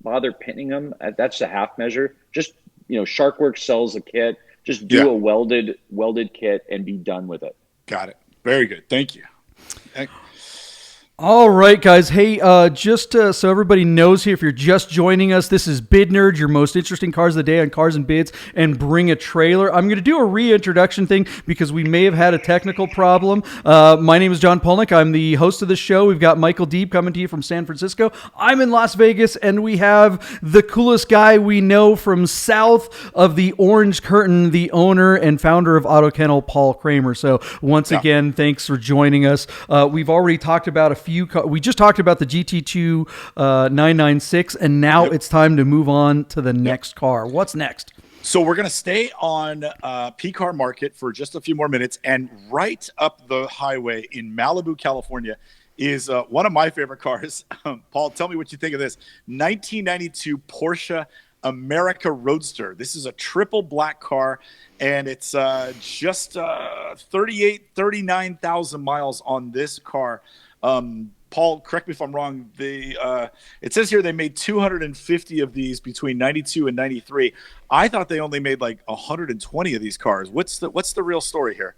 bother pinning them. That's the half measure. Just, Sharkworks sells a kit. Just Yeah, do a welded kit and be done with it. got it. Very good. Thank you. Thank- All right, guys. Hey, just so everybody knows here, if you're just joining us, this is Bid Nerd, your most interesting cars of the day on Cars and Bids, and Bring a Trailer. I'm going to do a reintroduction thing because we may have had a technical problem. My name is John Polnick. I'm the host of the show. We've got Michael Deeb coming to you from San Francisco. I'm in Las Vegas, and we have the coolest guy we know from south of the Orange Curtain, the owner and founder of Auto Kennel, Paul Kramer. So once Yeah. again, thanks for joining us. We've already talked about we just talked about the GT2 996, and now Yep. it's time to move on to the next car. What's next? So we're going to stay on P car market for just a few more minutes, and right up the highway in Malibu, California, is one of my favorite cars. Paul, tell me what you think of this 1992 Porsche America Roadster. This is a triple black car, and it's just 39,000 miles on this car. Paul, correct me if I'm wrong. It says here they made 250 of these between 92 and 93. I thought they only made like 120 of these cars. What's the real story here?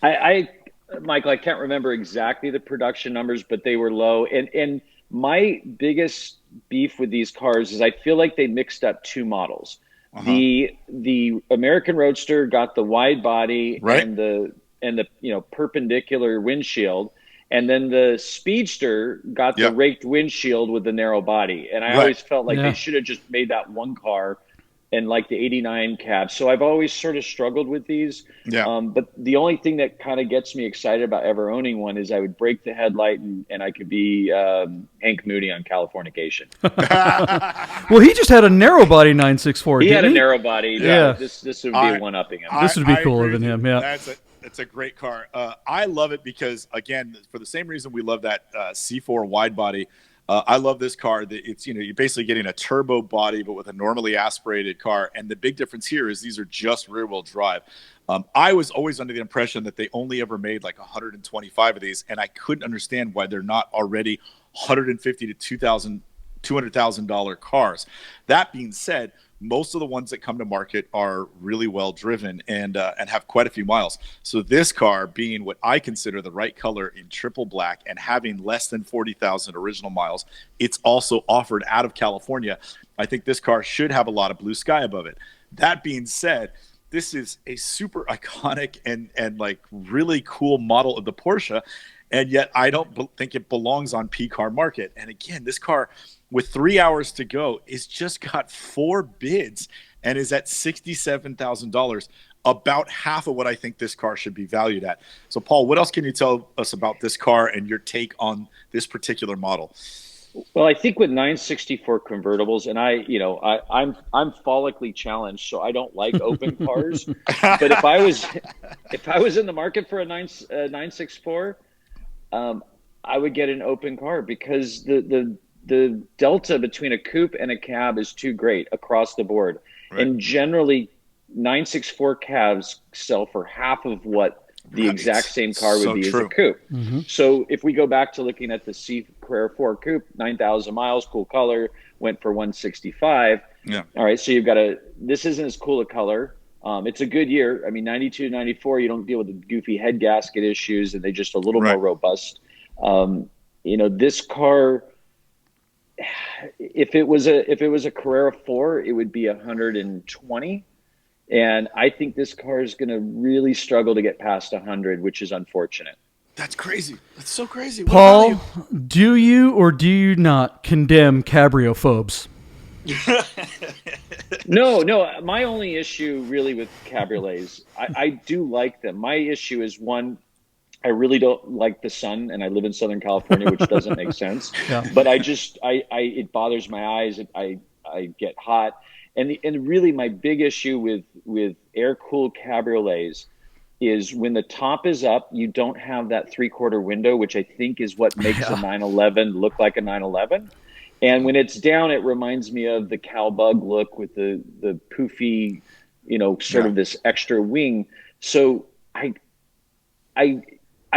I Michael, I can't remember exactly the production numbers, but they were low. And my biggest beef with these cars is I feel like they mixed up two models. Uh-huh. The American Roadster got the wide body Right? and the perpendicular windshield, and then the Speedster got the Yep. raked windshield with the narrow body. And I Right. always felt like they Yeah. should have just made that one car and like the 89 cab. So I've always sort of struggled with these. Yeah. But the only thing that kind of gets me excited about ever owning one is I would break the headlight and I could be Hank Moody on Californication. Well, he just had a narrow body 964, He had a didn't he? narrow body. Yeah. This would be I, one-upping him. This would be I cooler agree than with you. him, yeah. It's a great car. I love it because, again, for the same reason we love that C4 wide body. I love this car. It's you're basically getting a turbo body, but with a normally aspirated car. And the big difference here is these are just rear wheel drive. I was always under the impression that they only ever made like 125 of these, and I couldn't understand why they're not already 150 to $200,000 cars. That being said, most of the ones that come to market are really well driven and have quite a few miles. So this car, being what I consider the right color in triple black and having less than 40,000 original miles, it's also offered out of California. I think this car should have a lot of blue sky above it. That being said, this is a super iconic and like really cool model of the Porsche, and yet I don't think it belongs on P car market. And again, this car, with 3 hours to go, is just got 4 bids and is at $67,000, about half of what I think this car should be valued at. So, Paul, what else can you tell us about this car and your take on this particular model? Well, I think with 964 convertibles, and I'm follically challenged, so I don't like open cars. But if I was in the market for a 964, I would get an open car because the delta between a coupe and a cab is too great across the board. Right. And generally, 964 cabs sell for half of what the Right. exact same car would So be as a true. coupe. So if we go back to looking at the C Carrera 4 coupe, 9,000 miles, cool color, went for 165. Yeah. All right, so this isn't as cool a color. It's a good year. I mean, 92, 94, you don't deal with the goofy head gasket issues, and they're just a little more Right. robust. This car, if it was a Carrera 4, it would be 120. And I think this car is going to really struggle to get past 100, which is unfortunate. That's crazy. That's so crazy. What Paul, value? do you or do you not condemn cabriophobes? No. My only issue really with cabriolets, I do like them. My issue is one, I really don't like the sun, and I live in Southern California, which doesn't make sense. Yeah. But it bothers my eyes. I get hot, and really my big issue with air cooled cabriolets is when the top is up, you don't have that 3/4 window, which I think is what makes a 911 look like a 911. And when it's down, it reminds me of the cowbug look with the poofy, sort of this extra wing. So I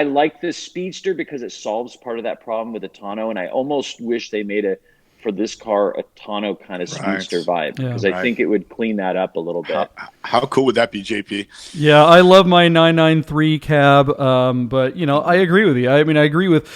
like this Speedster because it solves part of that problem with the tonneau, and I almost wish they made a for this car a tonneau kind of speedster vibe, because I think it would clean that up a little bit. How cool would that be, JP? Yeah, I love my 993 cab, but I agree with you. I mean, I agree with.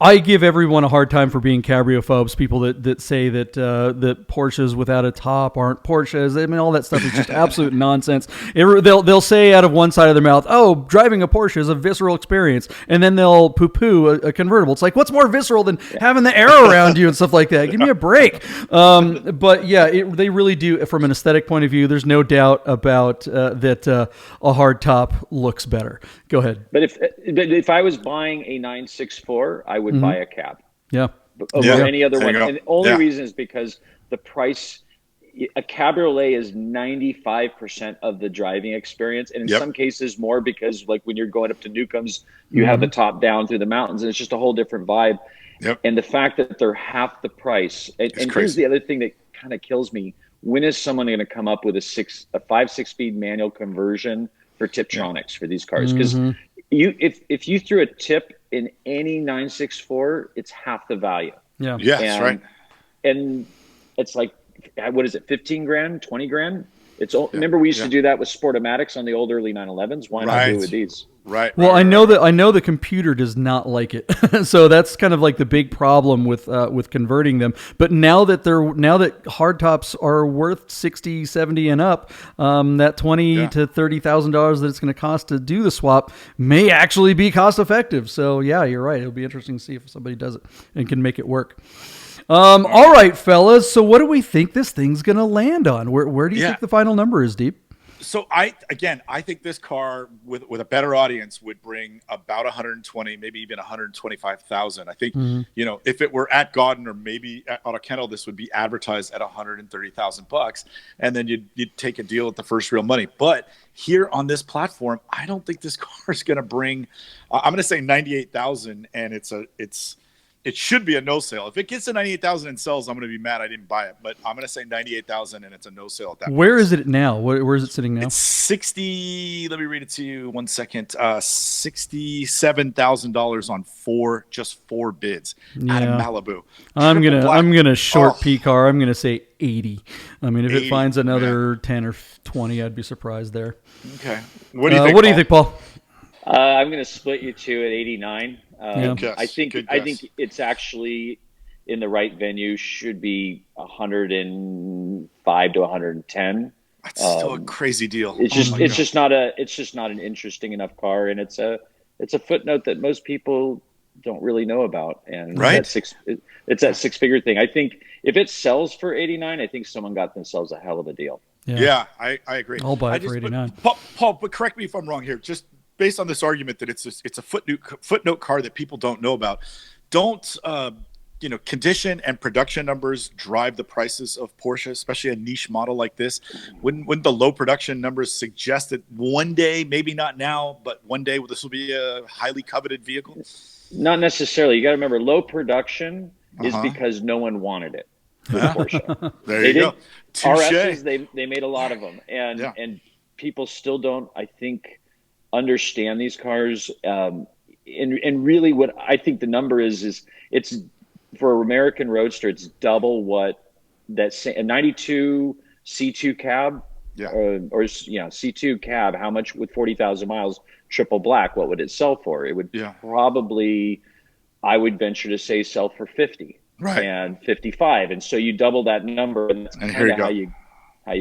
I give everyone a hard time for being cabriophobes. People that say that that Porsches without a top aren't Porsches. I mean, all that stuff is just absolute nonsense. They'll say out of one side of their mouth, "Oh, driving a Porsche is a visceral experience," and then they'll poo-poo a convertible. It's like, what's more visceral than having the air around you and stuff like that? Give me a break. But yeah, they really do. From an aesthetic point of view, there's no doubt about that. A hard top looks better. Go ahead. But if I was buying a 964, I would buy a cab. Yeah. Over any other one. And the only reason is because the price, a Cabriolet is 95% of the driving experience. And in some cases more, because like when you're going up to Newcombs, you have the top down through the mountains, and it's just a whole different vibe. Yep. And the fact that they're half the price. And here's the other thing that kind of kills me. When is someone going to come up with a 5-6-speed manual conversion for Tiptronics for these cars? Because if you threw a tip in any 964, it's half the value. Yeah. Yeah, that's right. And it's like, what is it, 15 grand, 20 grand? Remember we used to do that with Sportomatics on the old early 911s. Why not do it with these? Right. Well, I know the computer does not like it, so that's kind of like the big problem with converting them. But now that hardtops are worth 60, 70 and up, that $20,000 to $30,000 that it's going to cost to do the swap may actually be cost effective. So yeah, you're right. It'll be interesting to see if somebody does it and can make it work. All right, fellas. So what do we think this thing's going to land on? Where do you think the final number is, Deep? So I think this car with a better audience would bring about 120, maybe even 125,000. I think, if it were at Godden or maybe at Auto Kennel, this would be advertised at $130,000, and then you'd take a deal at the first real money. But here on this platform, I don't think this car is going to bring. I'm going to say 98,000, and it should be a no sale. If it gets to 98,000 and sells, I'm going to be mad I didn't buy it. But I'm going to say 98,000 and it's a no sale at that. Where is it now? Where is it sitting now? It's 60. Let me read it to you. 1 second. $67,000 on just four bids out of Malibu. I'm gonna short P car. I'm gonna say 80. I mean, if 80, it finds another 10 or 20, I'd be surprised there. Okay. What do you think? What do you think, Paul? I'm gonna split you two at 89. I think it's actually in the right venue should be 105 to 110. That's still a crazy deal. It's just not an interesting enough car, and it's a footnote that most people don't really know about. And it's that six-figure thing. I think if it sells for 89, I think someone got themselves a hell of a deal. Yeah, I agree. I'll buy it for 89. Paul, but correct me if I'm wrong here. Just based on this argument that it's a footnote car that people don't know about, don't condition and production numbers drive the prices of Porsche, especially a niche model like this? Wouldn't the low production numbers suggest that one day, maybe not now, but one day this will be a highly coveted vehicle? Not necessarily. You got to remember, low production is because no one wanted it. Porsche. There you go. RSs, they made a lot of them, and people still don't, I think, understand these cars. And really, what I think the number is it's for American Roadster, it's double what a 92 C2 cab, or C2 cab. How much with 40,000 miles, triple black? What would it sell for? It would probably, I would venture to say, sell for 50. Right. And 55, and so you double that number, and that's kind of how you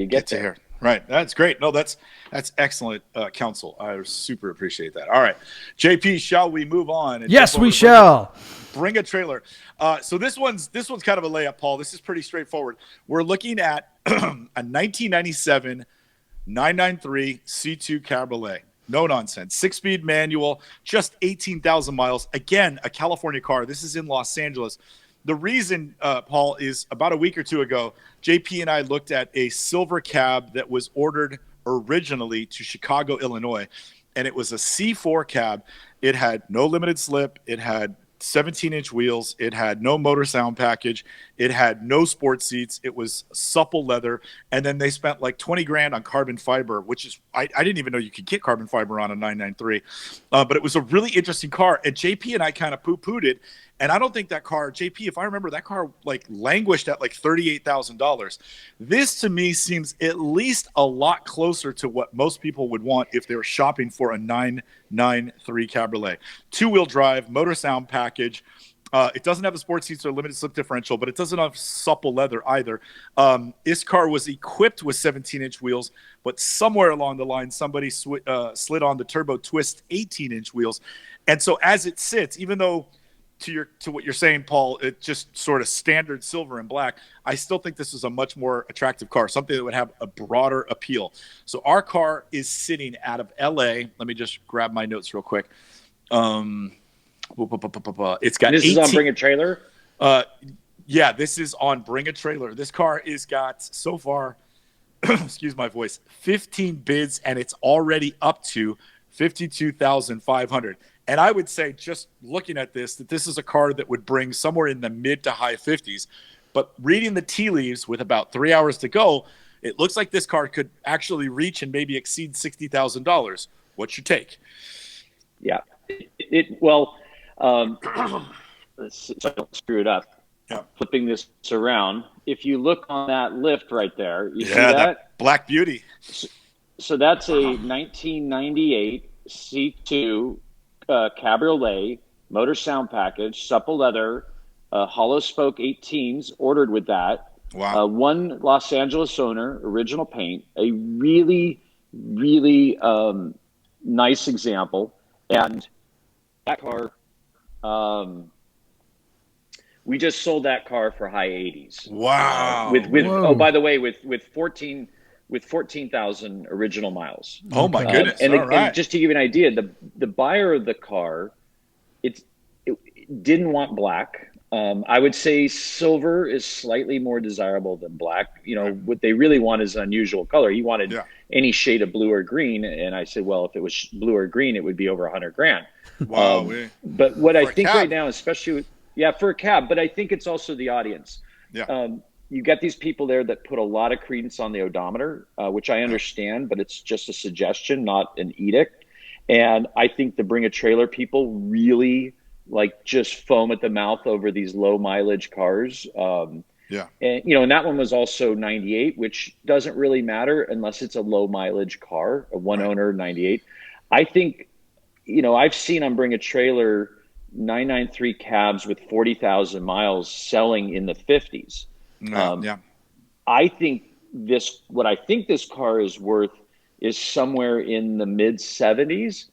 get there. Here. Right, that's great. No, that's excellent counsel. I super appreciate that. All right, JP, shall we move on? Yes, we shall. Bring a trailer. So this one's kind of a layup, Paul. This is pretty straightforward. We're looking at a 1997 993 C2 Cabriolet. No nonsense. 6-speed manual, just 18,000 miles. Again, a California car. This is in Los Angeles. The reason, Paul, is about a week or two ago, JP and I looked at a silver cab that was ordered originally to Chicago, Illinois, and it was a C4 cab. It had no limited slip. It had 17-inch wheels. It had no motor sound package. It had no sports seats. It was supple leather. And then they spent like 20 grand on carbon fiber, which is, I didn't even know you could get carbon fiber on a 993. But it was a really interesting car. And JP and I kind of poo-pooed it. And I don't think that car, JP, if I remember, that car like languished at like $38,000. This to me seems at least a lot closer to what most people would want if they were shopping for a 993 Cabriolet. 2-wheel drive, motor sound package. It doesn't have a sports seats or limited slip differential, but it doesn't have supple leather either. This car was equipped with 17-inch wheels, but somewhere along the line, somebody slid on the turbo twist 18-inch wheels. And so as it sits, even though to what you're saying, Paul, it just sort of standard silver and black, I still think this is a much more attractive car, something that would have a broader appeal. So our car is sitting out of LA. Let me just grab my notes real quick. It's got this 18, is on Bring a Trailer. Yeah, this is on Bring a Trailer. This car is got so far, excuse my voice, 15 bids, and it's already up to $52,500. And I would say, just looking at this, that this is a car that would bring somewhere in the mid to high 50s. But reading the tea leaves with about 3 hours to go, it looks like this car could actually reach and maybe exceed $60,000. What's your take? Yeah. So I don't screw it up. Yeah. Flipping this around, if you look on that lift right there, you see that Black Beauty. So that's a 1998 C2 Cabriolet, motor sound package, supple leather, hollow spoke 18s, ordered with that. Wow. One Los Angeles owner, original paint, a really, really nice example. And that car, we just sold that car for high 80s. Wow. By the way, with 14,000 original miles. Oh my goodness! And just to give you an idea, the buyer of the car, it didn't want black. I would say silver is slightly more desirable than black. What they really want is an unusual color. He wanted any shade of blue or green, and I said, well, if it was blue or green, it would be over $100,000. Wow. But what I think right now, especially for a cab, but I think it's also the audience. Yeah. You get these people there that put a lot of credence on the odometer, which I understand, but it's just a suggestion, not an edict. And I think the Bring a Trailer people really just foam at the mouth over these low mileage cars. And that one was also 98, which doesn't really matter unless it's a low mileage car, a one owner 98. I think, I've seen on Bring a Trailer 993 cabs with 40,000 miles selling in the 50s. I think what I think this car is worth is somewhere in the mid 70s,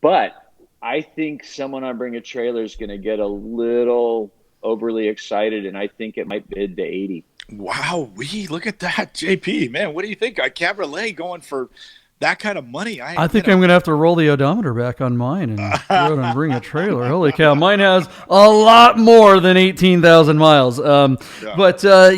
but I think someone on Bring a Trailer is going to get a little overly excited, and I think it might bid to 80. Wow, look at that, JP, man. What do you think? A Cabriolet going for that kind of money? I think I'm going to have to roll the odommeter back on mine and go out and Bring a Trailer. Holy cow, mine has a lot more than 18,000 miles. But I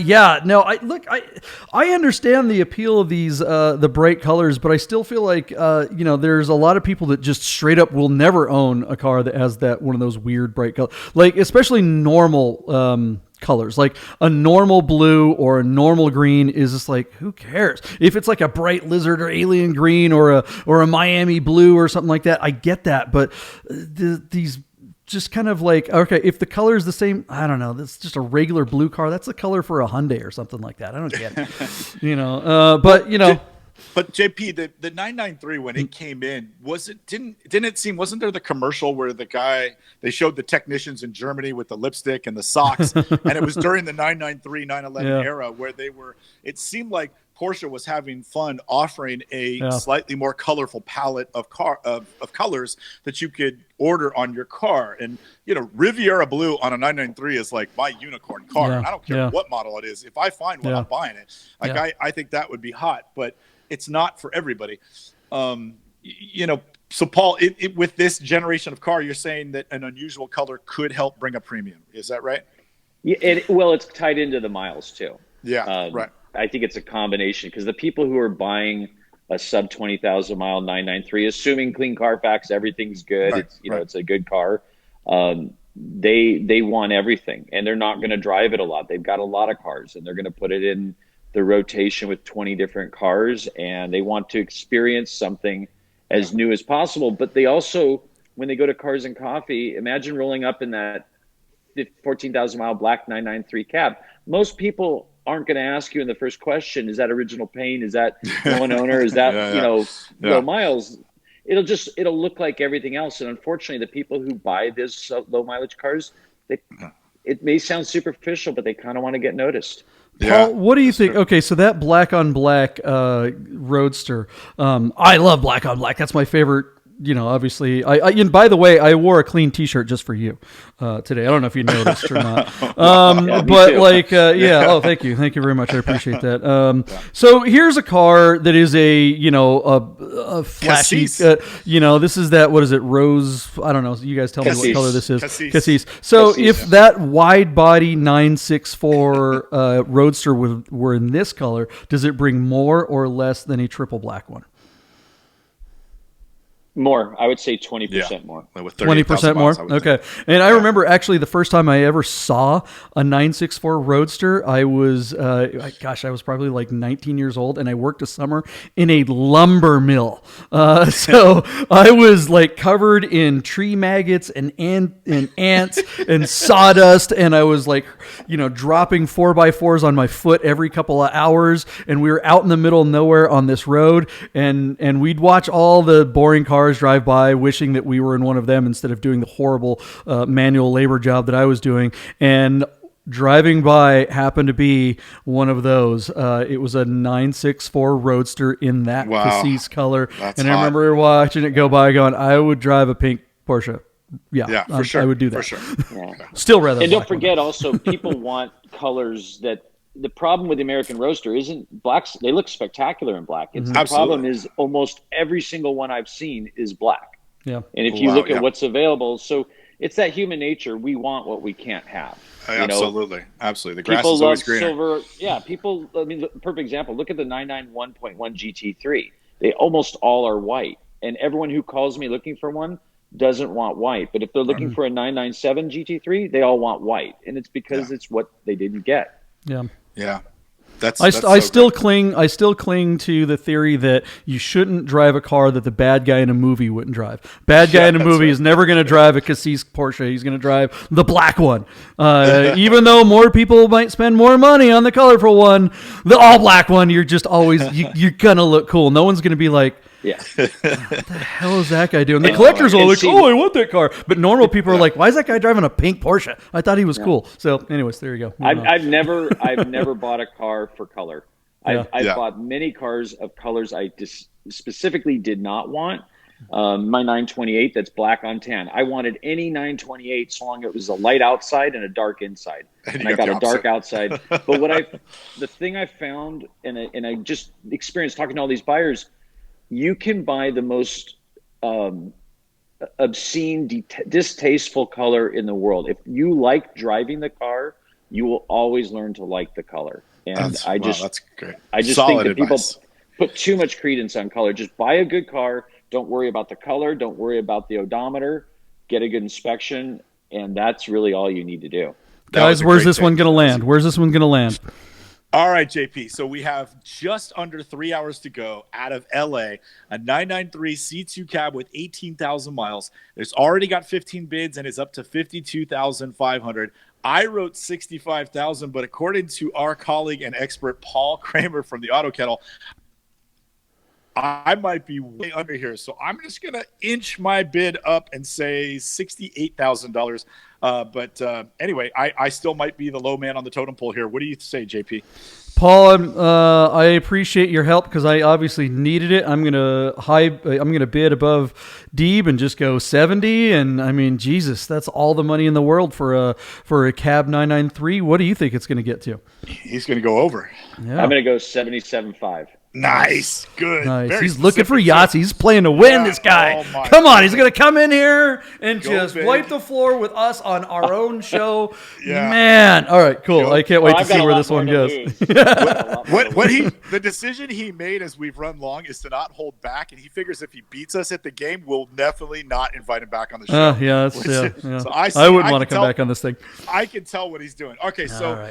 understand the appeal of these the bright colors, but I still feel like there's a lot of people that just straight up will never own a car that has that one of those weird bright colors, like especially normal colors. Like a normal blue or a normal green is just like, who cares? If it's like a bright lizard or alien green or a Miami blue or something like that, I get that. But these just kind of like, okay, if the color is the same, I don't know, that's just a regular blue car. That's the color for a Hyundai or something like that. I don't get it. But JP, the 993 when it came in, didn't it seem, wasn't there the commercial where they showed the technicians in Germany with the lipstick and the socks, and it was during the 993 911 era where it seemed like Porsche was having fun offering a slightly more colorful palette of colors that you could order on your car. And Riviera Blue on a 993 is like my unicorn car, and I don't care what model it is. If I find one, I'm buying it. I think that would be hot, but it's not for everybody. So Paul, with this generation of car, you're saying that an unusual color could help bring a premium. Is that right? Yeah, it's tied into the miles too. Yeah, right. I think it's a combination because the people who are buying a sub 20,000 mile 993, assuming clean Carfax, everything's good. It's a good car. They want everything, and they're not going to drive it a lot. They've got a lot of cars, and they're going to put it in the rotation with 20 different cars, and they want to experience something as new as possible. But they also, when they go to Cars and Coffee, imagine rolling up in that 14,000 mile black 993 cab. Most people aren't going to ask you in the first question, is that original paint? Is that one owner? Is that, low miles? It'll look like everything else. And unfortunately, the people who buy this low mileage cars, it may sound superficial, but they kind of want to get noticed. Paul, what do you think? Okay, so that black on black Roadster, I love black on black. That's my favorite. Obviously, and by the way, I wore a clean T-shirt just for you today. I don't know if you noticed or not, but oh, thank you very much. I appreciate that. So here's a car that is a flashy. This is that. What is it? Rose? I don't know. You guys tell me what color this is. Cassis. So if that wide body 964 Roadster were in this color, does it bring more or less than a triple black one? More, I would say 20% more. 20% more? Okay. And I remember actually the first time I ever saw a 964 Roadster, I was probably like 19 years old, and I worked a summer in a lumber mill. So I was like covered in tree maggots and ants and sawdust, and I was like, dropping 4x4s on my foot every couple of hours, and we were out in the middle of nowhere on this road, and we'd watch all the boring cars drive by, wishing that we were in one of them instead of doing the horrible manual labor job that I was doing. And driving by happened to be one of those. It was a 964 Roadster in that Cassis color. And I remember watching it go by going, I would drive a pink Porsche. Yeah, for sure. I would do that. For sure. Yeah. Still rather. And don't forget also, people want colors that. The problem with the American Roadster isn't blacks. They look spectacular in black. It's the problem is almost every single one I've seen is black. Yeah. And if you look at what's available, so it's that human nature. We want what we can't have. Absolutely. The grass is always greener. Silver. Yeah. People, perfect example. Look at the 991.1 GT3. They almost all are white. And everyone who calls me looking for one doesn't want white. But if they're looking for a 997 GT3, they all want white. And it's because it's what they didn't get. Yeah. Yeah. I still cling to the theory that you shouldn't drive a car that the bad guy in a movie wouldn't drive. Bad guy in a movie is never going to drive a Cassis Porsche. He's going to drive the black one. Even though more people might spend more money on the colorful one, the all black one, you're just always you're going to look cool. No one's going to be like, what the hell is that guy doing? The collectors are like, I want that car. But normal people are like, why is that guy driving a pink Porsche? I thought he was cool. So, anyways, there you go. I've never bought a car for color. I've bought many cars of colors I specifically did not want. My 928 that's black on tan. I wanted any 928 so long it was a light outside and a dark inside. And I got a dark outside. But the thing I found, and I just experienced talking to all these buyers, you can buy the most obscene, distasteful color in the world. If you like driving the car, you will always learn to like the color. And that's great. I just think that people put too much credence on color. Just buy a good car. Don't worry about the color. Don't worry about the odometer. Get a good inspection. And that's really all you need to do. Guys, where's this one going to land? Where's this one going to land? All right, JP. So we have just under 3 hours to go out of LA, a 993 C2 cab with 18,000 miles. There's already got 15 bids and it's up to 52,500. I wrote 65,000, but according to our colleague and expert Paul Kramer from the Auto Kennel, I might be way under here. So I'm just going to inch my bid up and say $68,000. But anyway, I still might be the low man on the totem pole here. What do you say, JP? Paul, I appreciate your help because I obviously needed it. I'm gonna bid above Deeb and just go 70. And I mean, Jesus, that's all the money in the world for a cab 993. What do you think it's going to get to? He's going to go over. Yeah. I'm going to go 77.5. Nice. Good. Nice. He's looking for Yahtzee. He's playing to win, this guy. Come on. He's going to come in here and just wipe the floor with us on our own show. Man. All right, cool. I can't wait to see where this one goes. The decision he made as we've run long is to not hold back, and he figures if he beats us at the game, we'll definitely not invite him back on the show. So I wouldn't want to come back on this thing. I can tell what he's doing. Okay, so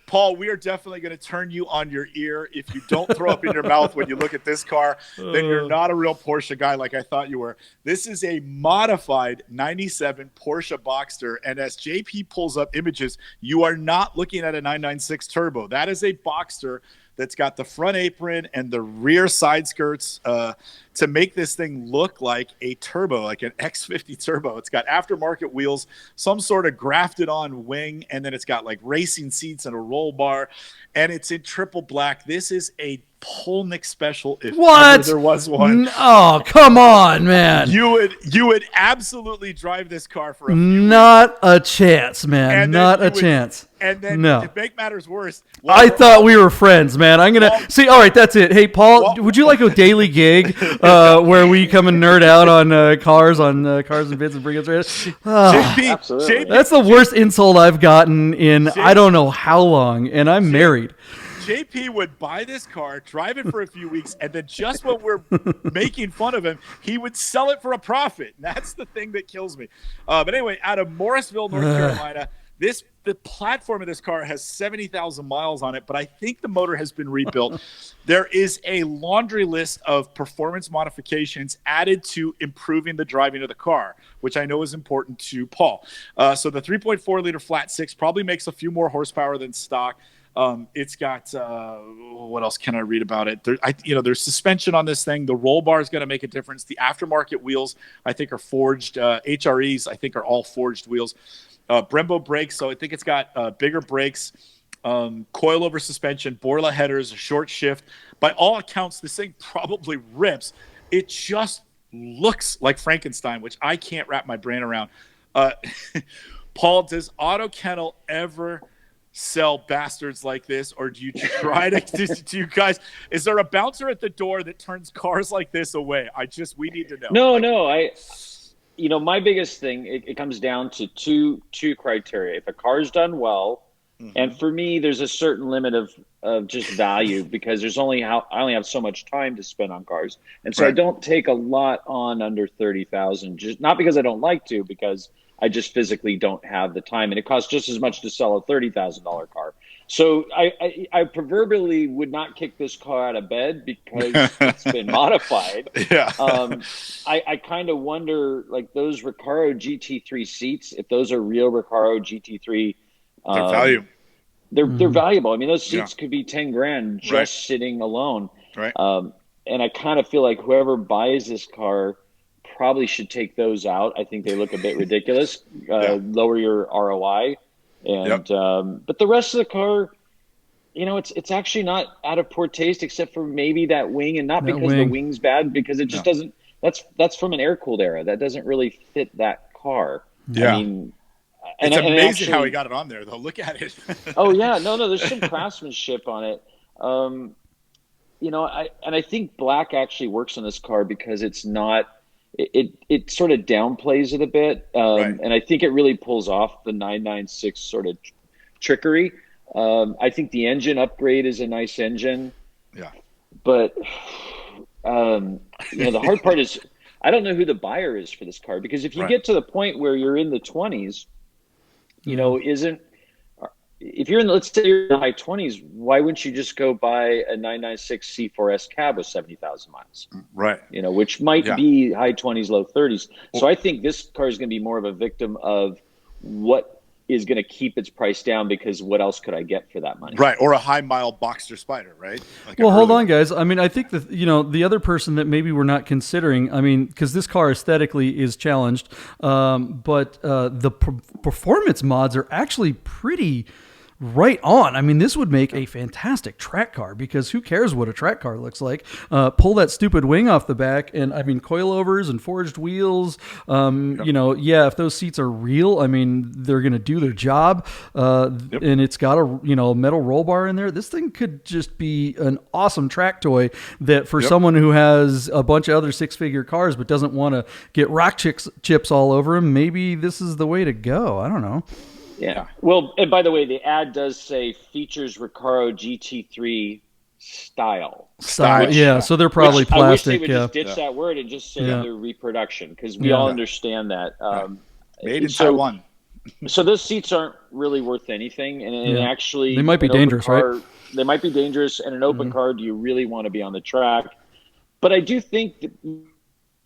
Paul, we are definitely going to turn you on your ear. If you don't throw up in your mouth when you look at this car, then you're not a real Porsche guy like I thought you were. This is a modified 97 Porsche Boxster. And as JP pulls up images, you are not looking at a 996 turbo. That is a Boxster that's got the front apron and the rear side skirts to make this thing look like a turbo, like an X50 turbo. It's got aftermarket wheels, some sort of grafted on wing, and then it's got like racing seats and a roll bar, and it's in triple black. This is a Polnick special if ever there was one. Oh, come on, man. You would absolutely drive this car for a few Not weeks. a chance, man. Not a chance. And then no. to make matters worse, I thought we were friends, man. I'm gonna see. All right, that's it. Hey, Paul, would you like a daily gig where we come and nerd out on cars and bits and bring us JP, that's the worst insult I've gotten in I don't know how long, and I'm married. JP would buy this car, drive it for a few weeks, and then just when we're making fun of him, he would sell it for a profit. That's the thing that kills me. But anyway, out of Morrisville, North Carolina, the platform of this car has 70,000 miles on it, but I think the motor has been rebuilt. There is a laundry list of performance modifications added to improving the driving of the car, which I know is important to Paul. So the 3.4-liter flat six probably makes a few more horsepower than stock. It's got what else can I read about it? There's suspension on this thing. The roll bar is going to make a difference. The aftermarket wheels, I think, are forged. HREs, I think, are all forged wheels. Brembo brakes, so I think it's got bigger brakes, coilover suspension, Borla headers, a short shift. By all accounts, this thing probably rips. It just looks like Frankenstein, which I can't wrap my brain around. Paul, does Auto Kennel ever sell bastards like this, or do you try to do you guys, is there a bouncer at the door that turns cars like this away? We need to know. No, my biggest thing, it comes down to two criteria. If a car's done well, and for me, there's a certain limit of just value because I only have so much time to spend on cars, and so I don't take a lot on under 30,000. Just not because I don't like to, because I just physically don't have the time, and it costs just as much to sell a $30,000 car. So I proverbially would not kick this car out of bed because it's been modified. Yeah. I kind of wonder, like those Recaro GT3 seats, if those are real Recaro GT3, they're value. They're valuable. I mean, those seats could be 10 grand just sitting alone. Right. And I kind of feel like whoever buys this car probably should take those out. I think they look a bit ridiculous. Lower your ROI. And but the rest of the car, it's actually not out of poor taste, except for maybe that wing, and not because the wing's bad, because it just doesn't. That's from an air-cooled era. That doesn't really fit that car. Yeah. I mean, it's amazing how he got it on there, though. Look at it. Oh yeah, no, there's some craftsmanship on it. I think black actually works on this car because it's not. It sort of downplays it a bit, and I think it really pulls off the 996 sort of trickery. I think the engine upgrade is a nice engine, but the hard part is I don't know who the buyer is for this car, because if you get to the point where you're in the 20s, if you're in, let's say you're in the high 20s, why wouldn't you just go buy a 996 C4S cab with 70,000 miles? Right. Which might be high 20s, low 30s. So I think this car is going to be more of a victim of what is going to keep its price down, because what else could I get for that money? Right. Or a high mile Boxster Spider, right? Well, hold on, guys. I mean, I think that, the other person that maybe we're not considering, I mean, because this car aesthetically is challenged, but the performance mods are actually pretty right on. I mean, this would make a fantastic track car, because who cares what a track car looks like? Pull that stupid wing off the back, and I mean, coilovers and forged wheels. If those seats are real, I mean, they're going to do their job. And it's got a metal roll bar in there. This thing could just be an awesome track toy that for someone who has a bunch of other six-figure cars but doesn't want to get rock chips all over them, maybe this is the way to go. I don't know. Yeah. Well, and by the way, the ad does say features Recaro GT3 style. So they're probably plastic. I wish they would just ditch that word and just say they're reproduction, because we all understand that. Made in Taiwan. So those seats aren't really worth anything, and actually they might be dangerous, right? They might be dangerous. And an open car, do you really want to be on the track? But I do think that,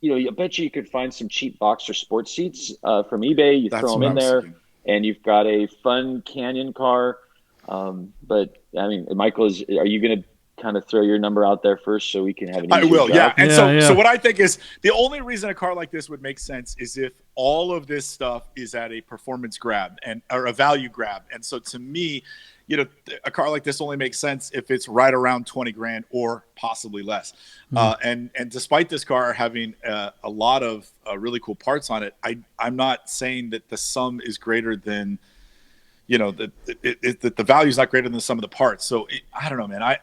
I bet you could find some cheap Boxster sports seats from eBay. You throw them in there, and you've got a fun Cayenne car. But I mean, Michael, are you going to kind of throw your number out there first so we can have an I will, job? yeah. And so what I think is the only reason a car like this would make sense is if all of this stuff is at a performance grab or a value grab. And so to me, a car like this only makes sense if it's right around 20 grand or possibly less. And despite this car having a lot of really cool parts on it, I'm not saying that the sum is greater than, that the value is not greater than the sum of the parts. So I don't know, man.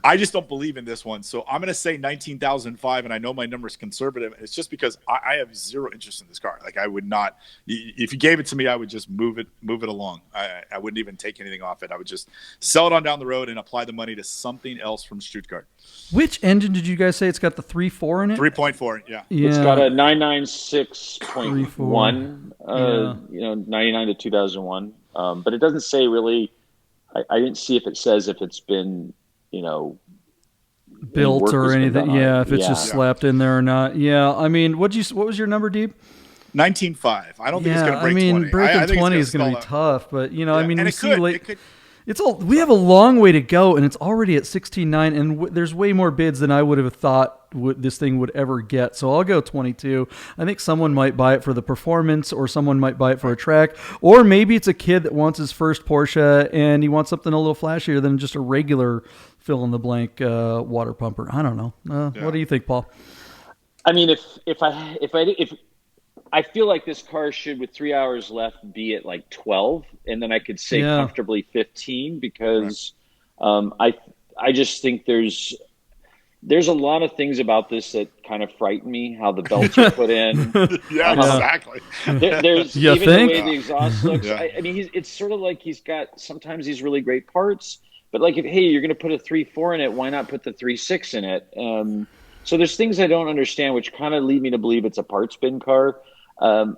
I just don't believe in this one. So I'm going to say 19,005, and I know my number is conservative. It's just because I have zero interest in this car. Like, I would not, if you gave it to me, I would just move it along. I wouldn't even take anything off it. I would just sell it on down the road and apply the money to something else from Stuttgart. Which engine did you guys say it's got the 3.4 in it? 3.4, yeah. It's got a 996.1, 99 to 2001. But it doesn't say really, I didn't see if it says if it's been, built or anything. Yeah, if it's just slapped in there or not. Yeah, I mean, what was your number, Deep? 19.5. I don't think it's going to break 20. I mean, breaking 20 is going to be tough, but I mean, we we have a long way to go, and it's already at 16.9, and there's way more bids than I would have thought this thing would ever get. So I'll go 22. I think someone might buy it for the performance, or someone might buy it for a track, or maybe it's a kid that wants his first Porsche and he wants something a little flashier than just a regular fill in the blank water pumper. I don't know. What do you think, Paul? I mean, if I feel like this car should, with 3 hours left, be at like 12, and then I could say comfortably 15, because I just think there's a lot of things about this that kind of frighten me. How the belts are put in. Exactly. There's you even think? the way the exhaust looks. I mean, it's sort of like he's got sometimes these really great parts, but like, hey, you're going to put a 3.4 in it, why not put the 3.6 in it? So there's things I don't understand, which kind of lead me to believe it's a parts bin car. I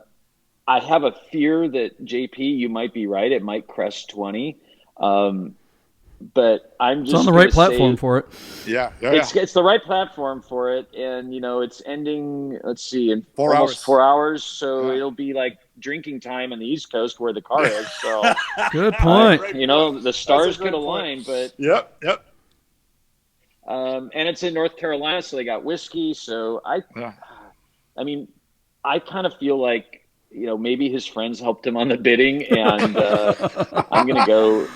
have a fear that, JP, you might be right. It might crest 20. But I'm just on the right platform for it. It's the right platform for it. And, it's ending, let's see, in 4 almost hours. 4 hours. So it'll be like drinking time on the East Coast where the car is. So good point. The stars could align, but Yep. And it's in North Carolina, so they got whiskey. So I mean, I kind of feel like, maybe his friends helped him on the bidding, and I'm going to go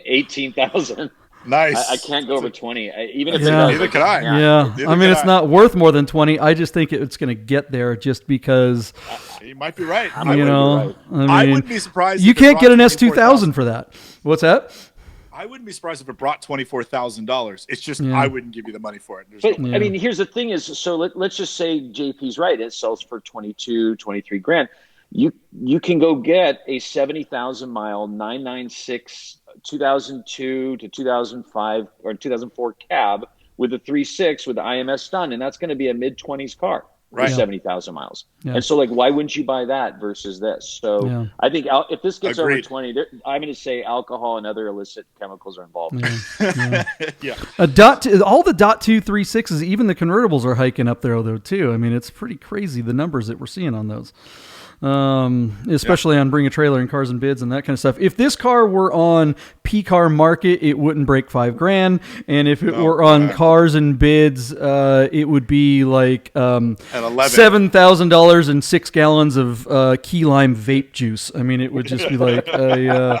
18,000. Nice. I can't go over 20. Even if neither can I. Yeah. I mean, it's not worth more than 20. I just think it's going to get there just because. You might be right. I mean, I wouldn't be surprised. You can't get an S2000 for that. What's that? I wouldn't be surprised if it brought $24,000. It's just I wouldn't give you the money for it. I mean, here's the thing: is so let's just say JP's right. It sells for 22, 23 grand. You can go get a 70,000 mile 996 2002 to 2005 or 2004 cab with a 3.6 with the IMS done, and that's going to be a mid-20s car. For 70,000 miles. And so, why wouldn't you buy that versus this? So I think if this gets over 20, I'm going to say alcohol and other illicit chemicals are involved. All the .2 3.6s, even the convertibles are hiking up there, though, too. I mean, it's pretty crazy, the numbers that we're seeing on those. Especially on Bring a Trailer and Cars and Bids and that kind of stuff. If this car were on P-Car Market, it wouldn't break $5,000, and if it were on Cars and Bids, it would be like $7,000 and 6 gallons of key lime vape juice. I mean, it would just be like, good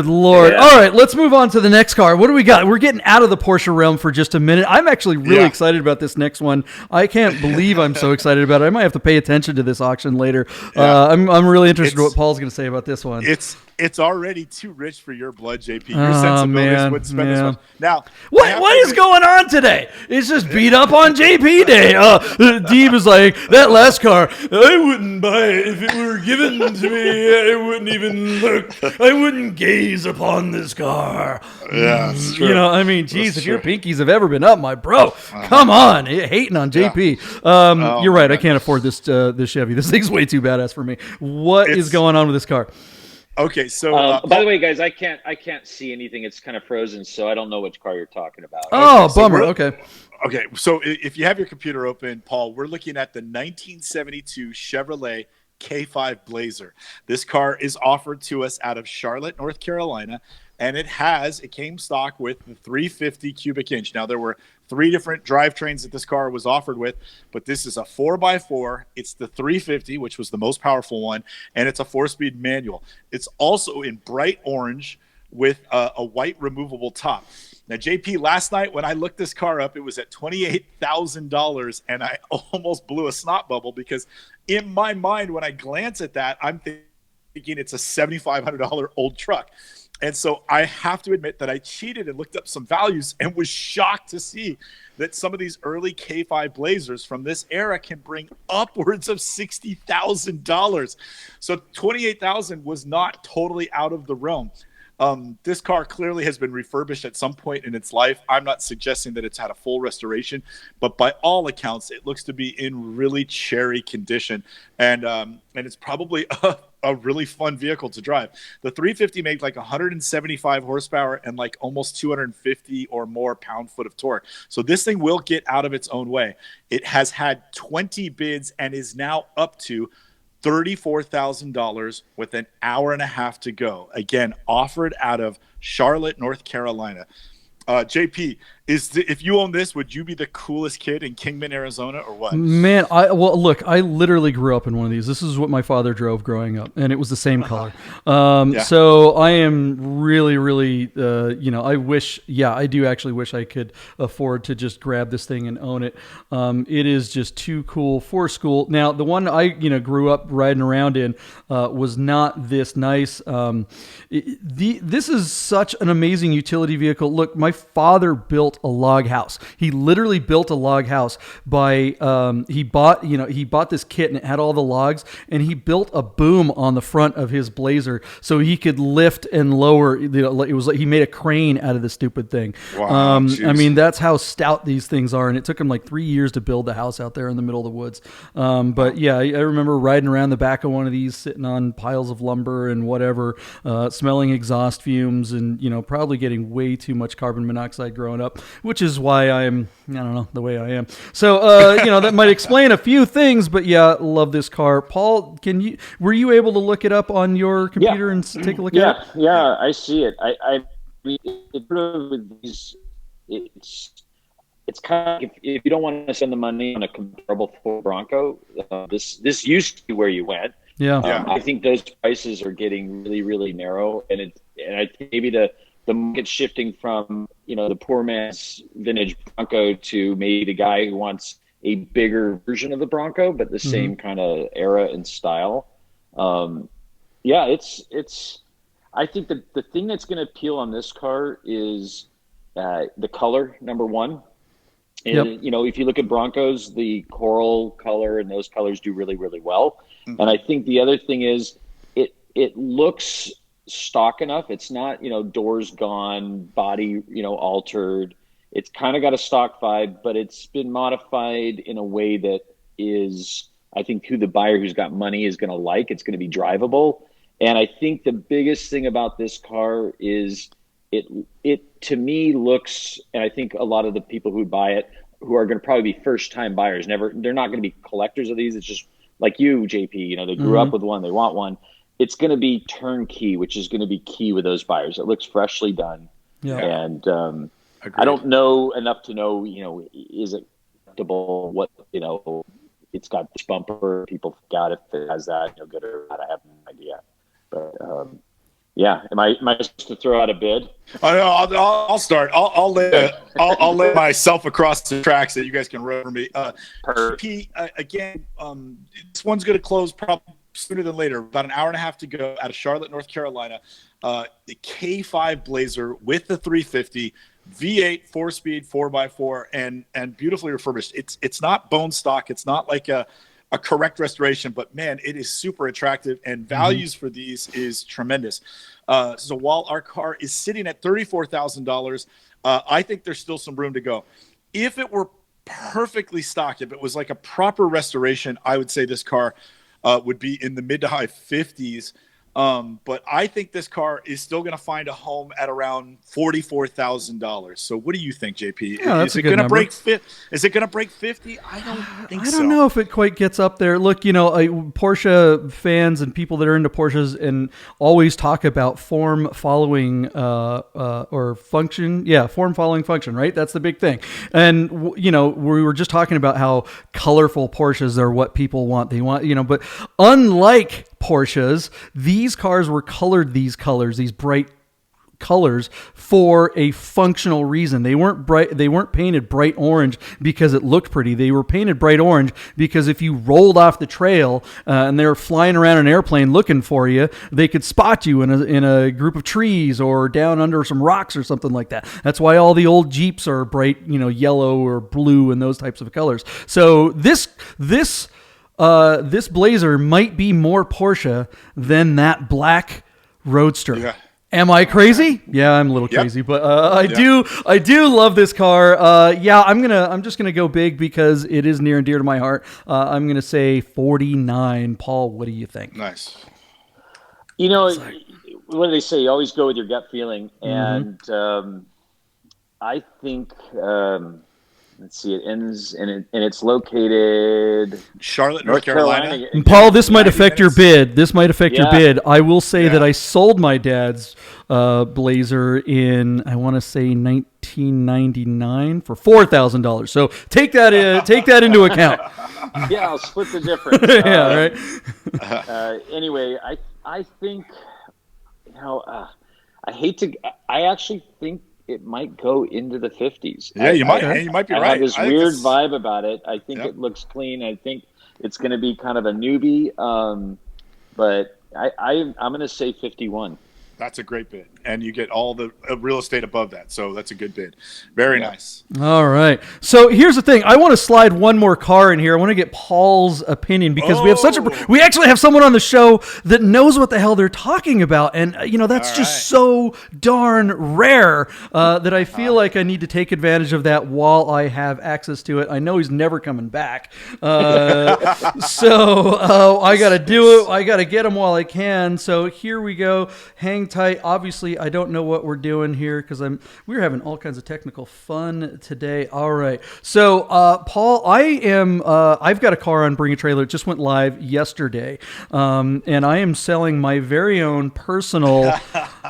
Lord. Yeah. All right, let's move on to the next car. What do we got? We're getting out of the Porsche realm for just a minute. I'm actually really excited about this next one. I can't believe I'm so excited about it. I might have to pay attention to this auction later. I'm really interested in what Paul's going to say about this one. It's already too rich for your blood, JP. Your sensibilities wouldn't spend this much. Now, what is going on today? It's just beat up on JP day. Deeb is like, that last car, I wouldn't buy it if it were given to me. I wouldn't even look. I wouldn't gaze upon this car. Yeah, it's true. I mean, geez, if your pinkies have ever been up, my bro, come on, hating on JP. You're right. I can't afford this this Chevy. This thing's way too badass for me. What is going on with this car? Okay, so by the way, guys, I can't see anything. It's kind of frozen, so I don't know which car you're talking about. Oh, okay, so bummer. Okay. Okay, so if you have your computer open, Paul, we're looking at the 1972 Chevrolet K5 Blazer. This car is offered to us out of Charlotte, North Carolina, and it came stock with the 350 cubic inch. Now, there were 3 different drivetrains that this car was offered with, but this is a 4x4. It's the 350, which was the most powerful one, and it's a 4-speed manual. It's also in bright orange with a white removable top. Now, JP, last night when I looked this car up, it was at $28,000, and I almost blew a snot bubble because in my mind, when I glance at that, I'm thinking it's a $7,500 old truck. And so I have to admit that I cheated and looked up some values and was shocked to see that some of these early K5 Blazers from this era can bring upwards of $60,000. So $28,000 was not totally out of the realm. This car clearly has been refurbished at some point in its life. I'm not suggesting that it's had a full restoration, but by all accounts, it looks to be in really cherry condition. And it's probably a really fun vehicle to drive. The 350 made like 175 horsepower and like almost 250 or more pound-foot of torque. So this thing will get out of its own way. It has had 20 bids and is now up to $34,000 with an hour and a half to go. Again, offered out of Charlotte, North Carolina. JP, if you own this, would you be the coolest kid in Kingman, Arizona, or what? Man, look, I literally grew up in one of these. This is what my father drove growing up, and it was the same color. So I am really, really, I wish, I do actually wish I could afford to just grab this thing and own it. It is just too cool for school. Now, the one I, grew up riding around in was not this nice. This is such an amazing utility vehicle. Look, my father built a log house. He literally built a log house by he bought this kit and it had all the logs, and he built a boom on the front of his Blazer so he could lift and lower. It was like he made a crane out of the stupid thing. Wow, I mean, that's how stout these things are, and it took him like 3 years to build the house out there in the middle of the woods. But yeah, I remember riding around the back of one of these, sitting on piles of lumber and whatever, smelling exhaust fumes, and probably getting way too much carbon monoxide growing up, which is why I'm, the way I am. So, that might explain a few things, but yeah, love this car. Paul, were you able to look it up on your computer and take a look at it? Yeah, I see it. I mean, it's kind of, if you don't want to spend the money on a comparable Ford Bronco, this used to be where you went. Yeah. I think those prices are getting really, really narrow, and I think maybe the market's shifting from the poor man's vintage Bronco to maybe the guy who wants a bigger version of the Bronco, but the same kind of era and style. It's. I think the thing that's going to appeal on this car is the color. Number one, and if you look at Broncos, the coral color and those colors do really, really well. Mm-hmm. And I think the other thing is it looks stock enough. It's not, doors gone, body, altered. It's kind of got a stock vibe, but it's been modified in a way that is, I think, who the buyer who's got money is going to like. It's going to be drivable. And I think the biggest thing about this car is it to me looks, and I think a lot of the people who buy it, who are going to probably be first time buyers, they're not going to be collectors of these. It's just like you, JP, they grew up with one, they want one. It's going to be turnkey, which is going to be key with those buyers. It looks freshly done. Yeah. And I don't know enough to know, is it acceptable? What, it's got this bumper. People forgot if it has that, good or bad. I have no idea. But am I supposed to throw out a bid? I'll start. I'll lay myself across the tracks so you guys can run for me. Pete, again, this one's going to close probably sooner than later. About an hour and a half to go out of Charlotte, North Carolina. The K5 Blazer with the 350 V8 4-speed 4x4 and beautifully refurbished. It's not bone stock. It's not like a correct restoration, but man, it is super attractive, and values for these is tremendous. So while our car is sitting at $34,000, I think there's still some room to go. If it were perfectly stock. If it was like a proper restoration, I would say this car would be in the mid to high 50s. But I think this car is still going to find a home at around $44,000. So what do you think, JP? Yeah, is it going to break? Is it going to break 50? I don't think so. I don't know if it quite gets up there. Look, Porsche fans and people that are into Porsches and always talk about form following or function. Yeah, form following function, right? That's the big thing. And we were just talking about how colorful Porsches are what people want. They want, but unlike Porsches, these cars were colored these colors, these bright colors, for a functional reason. They weren't painted bright orange because it looked pretty. They were painted bright orange because if you rolled off the trail and they were flying around an airplane looking for you, they could spot you in a group of trees or down under some rocks or something like that. That's why all the old Jeeps are bright, yellow or blue and those types of colors. So this Blazer might be more Porsche than that black Roadster. Yeah. Am I crazy? Yeah, I'm a little crazy, but I do love this car. I'm just gonna go big because it is near and dear to my heart. I'm gonna say 49. Paul, what do you think? Nice. What do they say? You always go with your gut feeling, and I think. Let's see. It ends and it's located Charlotte, North Carolina. And Paul, this might affect your bid. Your bid. I will say that I sold my dad's Blazer in, I want to say, 1999 for $4,000. So take that into account. Yeah, I'll split the difference. Right. Anyway, I think I actually think it might go into the 50s. Yeah, you might be right. I have this weird vibe about it. I think it looks clean. I think it's going to be kind of a newbie, but I'm going to say 51. That's a great bid. And you get all the real estate above that. So that's a good bid. Very nice. All right. So here's the thing. I want to slide one more car in here. I want to get Paul's opinion because we actually have someone on the show that knows what the hell they're talking about. And, that's just so darn rare that I feel like I need to take advantage of that while I have access to it. I know he's never coming back. So I got to do it. I got to get him while I can. So here we go. Hang tight. Obviously, I don't know what we're doing here because we're having all kinds of technical fun today. All right. So, Paul, I've got a car on Bring a Trailer. It just went live yesterday. And I am selling my very own personal.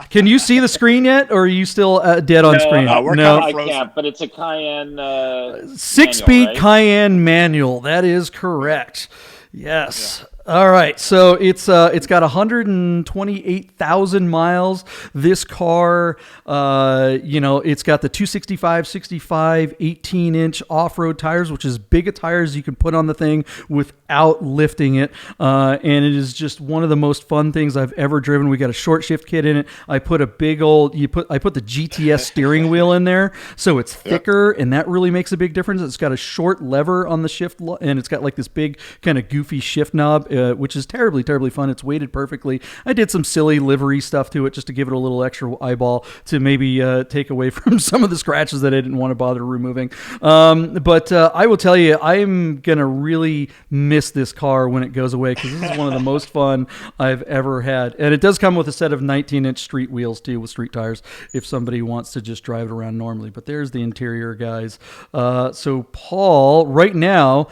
Can you see the screen yet? Or are you still dead on screen? No, I can't, but it's a Cayenne 6-speed right? Cayenne manual. That is correct. Yes. Yeah. All right, so it's got 128,000 miles. This car, it's got the 265/65 18-inch off-road tires, which is big a tires you can put on the thing without lifting it, and it is just one of the most fun things I've ever driven. We got a short shift kit in it. I put I put the GTS steering wheel in there, so it's thicker, and that really makes a big difference. It's got a short lever on the shift, and it's got like this big kind of goofy shift knob. Which is terribly, terribly fun. It's weighted perfectly. I did some silly livery stuff to it just to give it a little extra eyeball to maybe take away from some of the scratches that I didn't want to bother removing. But I will tell you, I'm going to really miss this car when it goes away because this is one of the most fun I've ever had. And it does come with a set of 19-inch street wheels too with street tires if somebody wants to just drive it around normally. But there's the interior, guys. So Paul, right now,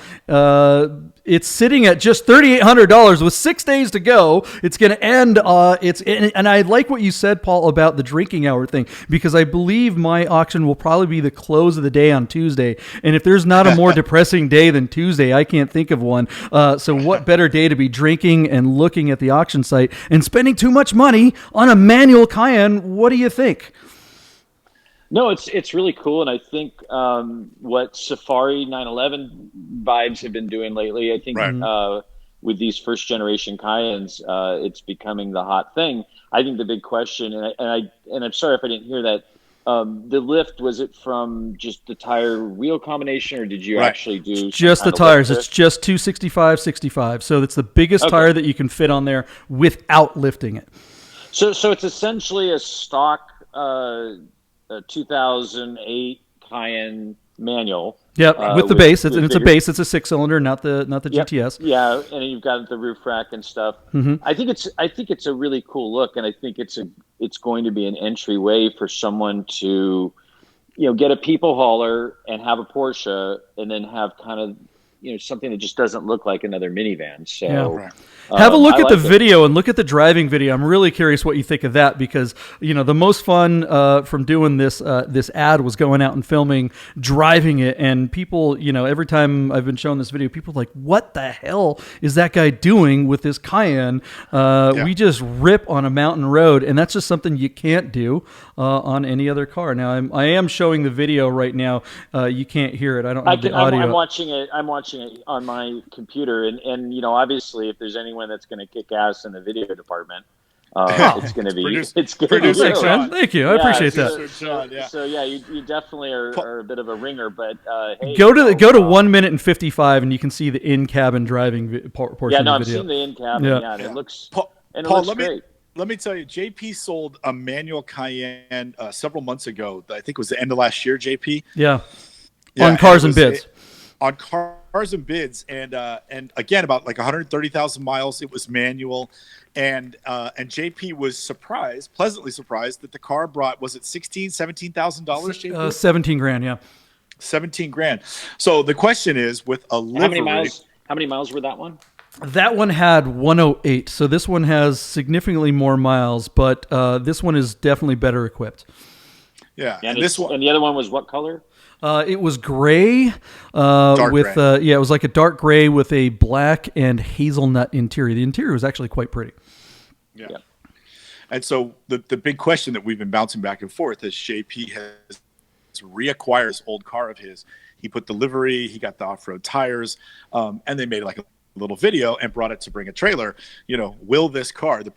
it's sitting at just $3,800 with 6 days to go. It's going to end. And I like what you said, Paul, about the drinking hour thing, because I believe my auction will probably be the close of the day on Tuesday. And if there's not a more depressing day than Tuesday, I can't think of one. So what better day to be drinking and looking at the auction site and spending too much money on a manual Cayenne? What do you think? No, it's really cool, and I think what Safari 911 vibes have been doing lately, I think with these first generation Cayennes, it's becoming the hot thing. I think the big question, and I'm sorry if I didn't hear that. The lift, was it from just the tire wheel combination, or did you actually do just the tires? It's just 265/65, so it's the biggest tire that you can fit on there without lifting it. So it's essentially a stock. A 2008 Cayenne manual. Yep, with the base, and it's a bigger, base. It's a 6-cylinder, not the Yep. GTS. Yeah, and you've got the roof rack and stuff. I think it's a really cool look, and I think it's going to be an entryway for someone to, get a people hauler and have a Porsche, and then have kind of, something that just doesn't look like another minivan. So. Yeah. Right. Have a look at the it. video and look at the driving video. I'm really curious what you think of that because the most fun from doing this ad was going out and filming driving it, and people every time I've been showing this video, people are like, what the hell is that guy doing with this Cayenne? We just rip on a mountain road, and that's just something you can't do on any other car. Now I am showing the video right now. You can't hear it. I don't have the audio. I'm watching it on my computer, and obviously if there's anyone that's going to kick ass in the video department, it's going to be Thanks, man. Thank you. I appreciate that. So you definitely are a bit of a ringer, but hey, go to 1 minute and 55, and you can see the in-cabin driving portion of the video. I've seen the in-cabin. Yeah, and it looks great. Let me tell you, JP sold a manual Cayenne several months ago. I think it was the end of last year, JP. Yeah on Cars and Bids. On Cars and Bids, and again, about like 130,000 miles. It was manual, and JP was pleasantly surprised that the car brought, was it $17,000, JP? 17 grand, yeah. 17 grand. So the question is, with a livery, how many miles were that one? That one had 108, so this one has significantly more miles, but this one is definitely better equipped. Yeah, and the other one was what color? It was gray, with gray. it was like a dark gray with a black and hazelnut interior. The interior was actually quite pretty. Yeah. And so the big question that we've been bouncing back and forth is JP has reacquired this old car of his. He put the livery, he got the off-road tires, and they made like a little video and brought it to bring a trailer. Will this car, the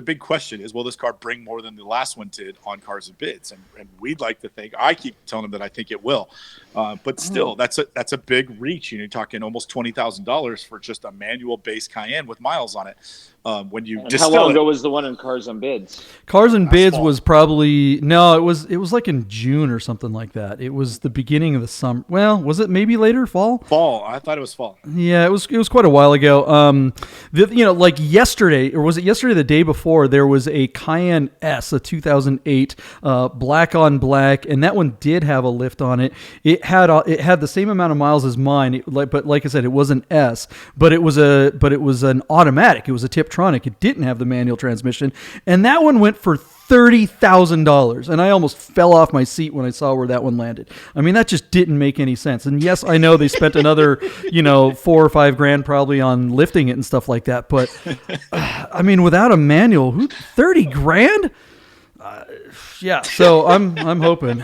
big question is, will this car bring more than the last one did on Cars and Bids? And we'd like to think, I keep telling him that I think it will, but still that's a big reach. You're talking almost $20,000 for just a manual base Cayenne with miles on it. When you how long ago was the one in Cars and Bids? Cars and Bids was probably it was like in June or something like that. It was the beginning of the summer. Well, was it maybe later fall? I thought it was fall. Yeah, it was quite a while ago. Like yesterday, or was it yesterday? The day before, there was a Cayenne S, a 2008, black on black, and that one did have a lift on it. It had the same amount of miles as mine, but like I said, it was an S, but it was an automatic. It was a Tiptronic. It didn't have the manual transmission, and that one went for $30,000, and I almost fell off my seat when I saw where that one landed. I mean, that just didn't make any sense. And yes, I know they spent another, 4 or 5 grand probably on lifting it and stuff like that. But I mean, without a manual, 30 grand? Yeah. So I'm hoping.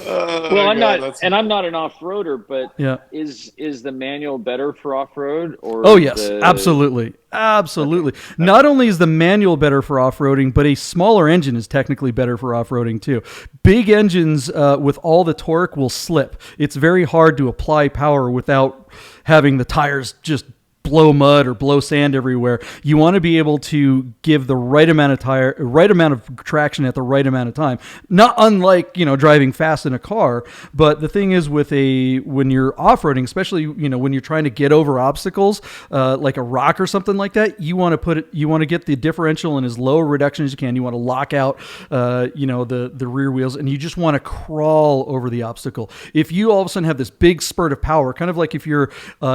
Well, I'm not an off-roader, but yeah. Is the manual better for off-road? Oh yes, absolutely. Not only is the manual better for off-roading, but a smaller engine is technically better for off-roading too. Big engines with all the torque will slip. It's very hard to apply power without having the tires just blow mud or blow sand everywhere. You want to be able to give the right amount of traction at the right amount of time. Not unlike, driving fast in a car, but the thing is when you're off-roading, especially, when you're trying to get over obstacles, like a rock or something like that, you want to get the differential in as low a reduction as you can. You want to lock out, the rear wheels, and you just want to crawl over the obstacle. If you all of a sudden have this big spurt of power, kind of like if you're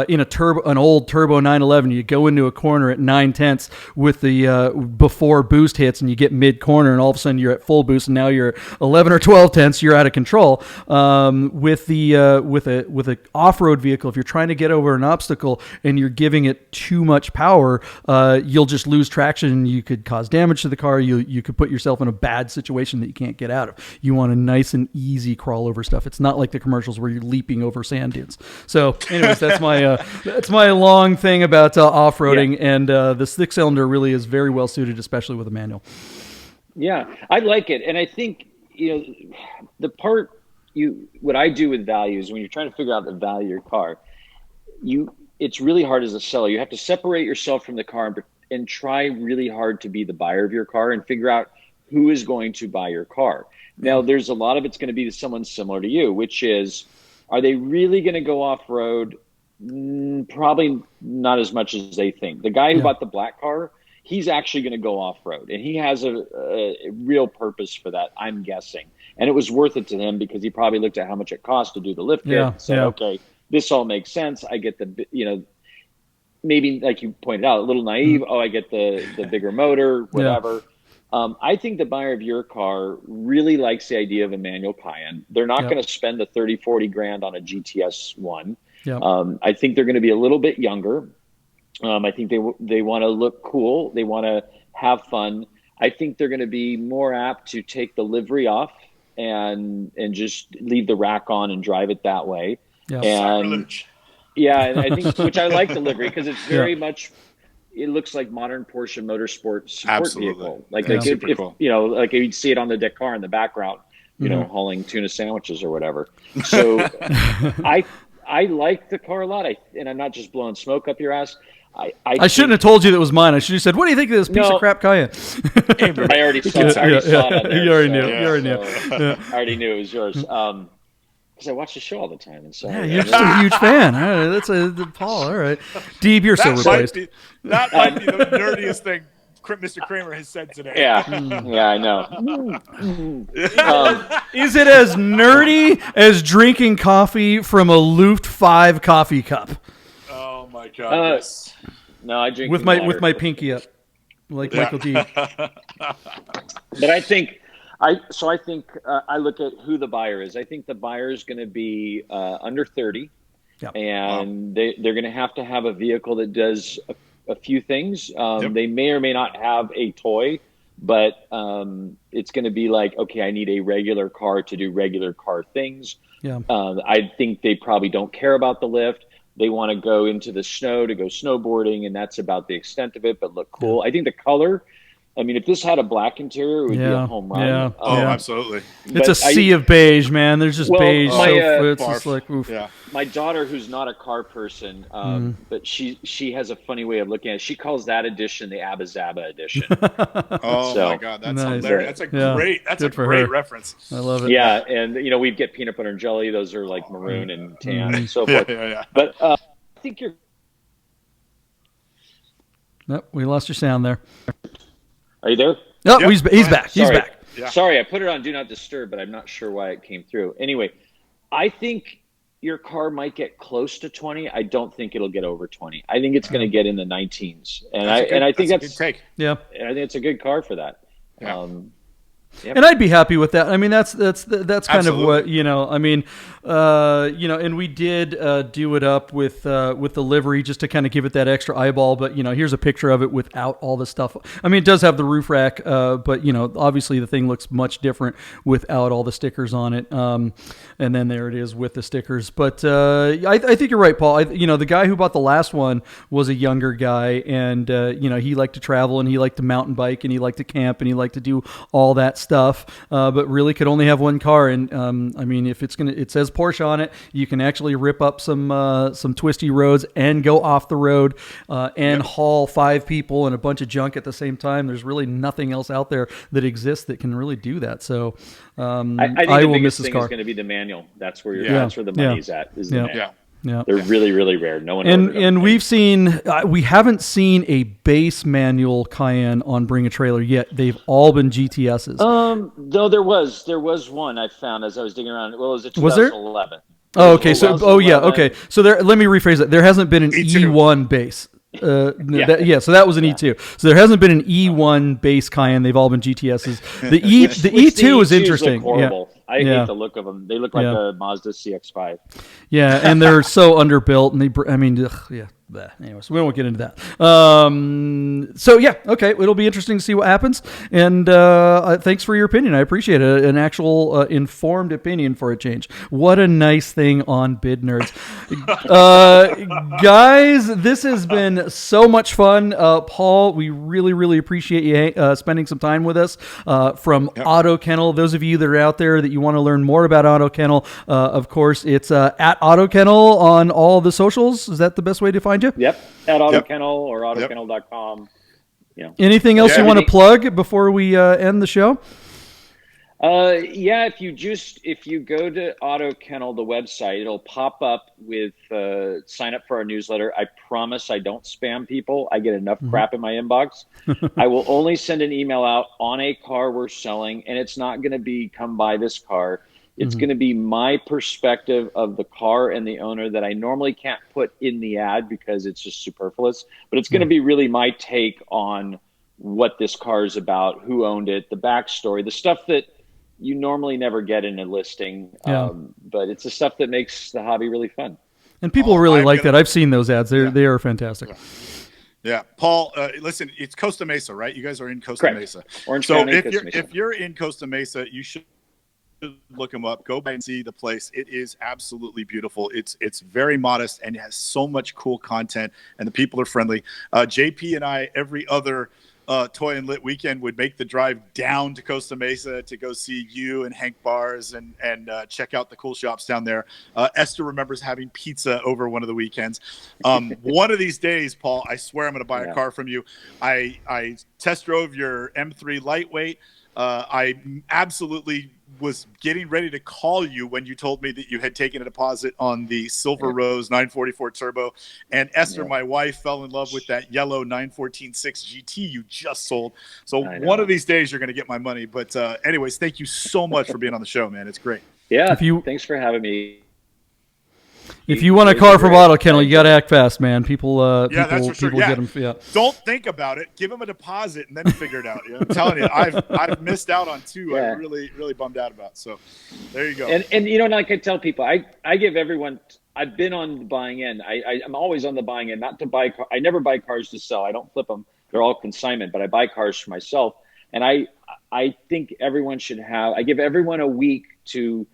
in an old turbo 911, you go into a corner at 9/10 with the before boost hits, and you get mid corner, and all of a sudden you're at full boost, and now you're 11 or 12/10, you're out of control. With a off-road vehicle, if you're trying to get over an obstacle and you're giving it too much power, you'll just lose traction. You could cause damage to the car. You could put yourself in a bad situation that you can't get out of. You want a nice and easy crawl over stuff. It's not like the commercials where you're leaping over sand dunes. So, anyways, that's my long thing about off-roading, and the 6-cylinder really is very well suited, especially with a manual. Yeah, I like it, and I think the part what I do with values when you're trying to figure out the value of your car, it's really hard as a seller. You have to separate yourself from the car and try really hard to be the buyer of your car and figure out who is going to buy your car. Now, there's a lot of it's going to be to someone similar to you, which is, are they really going to go off-road? Probably not as much as they think. The guy who bought the black car, he's actually going to go off-road, and he has a real purpose for that, I'm guessing. And it was worth it to him because he probably looked at how much it cost to do the lift kit and said, okay, this all makes sense. I get the, maybe like you pointed out, a little naive. Oh, I get the bigger motor, whatever. I think the buyer of your car really likes the idea of a manual Cayenne. They're not going to spend the 30, 40 grand on a GTS one. I think they're going to be a little bit younger. I think they want to look cool. They want to have fun. I think they're going to be more apt to take the livery off and just leave the rack on and drive it that way. And and I think, which I like the livery because it's very much, it looks like modern Porsche motorsport support vehicle. Like, if cool. Like you'd see it on the Dakar in the background, hauling tuna sandwiches or whatever. So I like the car a lot. And I'm not just blowing smoke up your ass. I shouldn't have told you that it was mine. I should have said, "What do you think of this piece of crap Cayenne?" I already saw it. On there, you already knew. I already knew it was yours. Because I watch the show all the time, and so you're just a huge fan. All right, that's Paul. All right, Deeb, you're so replaced. That might be the nerdiest thing Mr. Kramer has said today. Yeah, I know. Is it as nerdy as drinking coffee from a Luft 5 coffee cup? Oh my God! Yes. No, I drink with my pinky up, like Michael D. But I think I look at who the buyer is. I think the buyer is going to be under 30, and they're going to have a vehicle that does a few things. They may or may not have a toy, but it's going to be like, okay, I need a regular car to do regular car things. I think they probably don't care about the lift. They want to go into the snow to go snowboarding, and that's about the extent of it, but look cool. I think the color, I mean, if this had a black interior, it would be a home run. Absolutely. It's a sea of beige, man. There's just beige. It's just like, oof. My daughter, who's not a car person, but she has a funny way of looking at it. She calls that edition the Abba Zaba edition. My God, that's hilarious. That's a great reference. I love it. Yeah, and we'd get peanut butter and jelly. Those are like maroon and tan and so forth. But I think you're. Nope, we lost your sound there. Are you there? No, he's back. He's back. Yeah. Sorry, I put it on Do Not Disturb, but I'm not sure why it came through. Anyway, I think your car might get close to 20. I don't think it'll get over 20. I think it's going to get in the 19s, and I think that's a good take. Yeah, and I think it's a good car for that. Yeah. And I'd be happy with that. I mean, that's kind of what, I mean, and we did do it up with the livery just to kind of give it that extra eyeball. But, here's a picture of it without all the stuff. I mean, it does have the roof rack, but, obviously the thing looks much different without all the stickers on it. And then there it is with the stickers. But I think you're right, Paul. The guy who bought the last one was a younger guy, and, he liked to travel, and he liked to mountain bike, and he liked to camp, and he liked to do all that stuff, but really could only have one car. And I mean, if it says Porsche on it, you can actually rip up some twisty roads and go off the road and haul 5 people and a bunch of junk at the same time. There's really nothing else out there that exists that can really do that. So I think the biggest thing is going to be the manual. That's where that's where the money's at. Is the manual. Yeah, they're really, really rare. No one. And we haven't seen a base manual Cayenne on Bring a Trailer yet. They've all been GTSs. No, there was one I found as I was digging around. Well, it was a 2011. Oh, okay. So, okay. So let me rephrase that. There hasn't been an E1 base. So that was an E2. So there hasn't been an E1 base Cayenne. They've all been GTSs. The E2 is interesting. Horrible. I hate the look of them. They look like a Mazda CX-5. Yeah, and they're so underbuilt, and anyways, we won't get into that. Okay, it'll be interesting to see what happens. And thanks for your opinion. I appreciate it. An actual informed opinion for a change. What a nice thing on Bid Nerds. Guys, this has been so much fun. Paul, we really, really appreciate you spending some time with us from Auto Kennel. Those of you that are out there that you want to learn more about Auto Kennel, of course, it's at Auto Kennel on all the socials. Is that the best way to find you? Yep, at Auto Kennel or autokennel.com. Anything else you want to plug before we end the show? Yeah, if you go to Auto Kennel, the website, it'll pop up with sign up for our newsletter. I promise I don't spam people. I get enough Hmm. crap in my inbox. I will only send an email out on a car we're selling, and it's not going to be come buy this car. It's Hmm. going to be my perspective of the car and the owner that I normally can't put in the ad because it's just superfluous. But it's going Yeah. to be really my take on what this car is about, who owned it, the backstory, the stuff that you normally never get in a listing. Yeah. But it's the stuff that makes the hobby really fun. And people Paul, really I'm like gonna. that. I've seen those ads. Yeah. They are fantastic. Yeah. Yeah, Paul. Listen, it's Costa Mesa, right? You guys are in Costa Correct. Mesa. Orange So County, Costa Mesa. if you're in Costa Mesa, you should look them up. Go by and see the place. It is absolutely beautiful. It's very modest and it has so much cool content, and the people are friendly. JP and I every other Toy and Lit weekend would make the drive down to Costa Mesa to go see you and Hank Bars and check out the cool shops down there. Esther remembers having pizza over one of the weekends. One of these days, Paul, I swear I'm going to buy a car from you. I test drove your M3 Lightweight. I absolutely was getting ready to call you when you told me that you had taken a deposit on the Silver Rose 944 Turbo, and Esther, my wife, fell in love with that yellow 914 6 GT you just sold. So one of these days you're going to get my money. But anyways, thank you so much for being on the show, man. It's great. Yeah, thanks for having me. If you want a car from Auto Kennel, you got to act fast, man. People that's for sure. get them. Yeah. Don't think about it. Give them a deposit and then figure it out. I'm telling you, I've missed out on two. Yeah. I'm really bummed out about. So there you go. And you know, like I tell people, I give everyone. I've been on the buying end. I'm always on the buying end, not to buy. I never buy cars to sell. I don't flip them. They're all consignment, but I buy cars for myself. And I think everyone should have. I give everyone a week to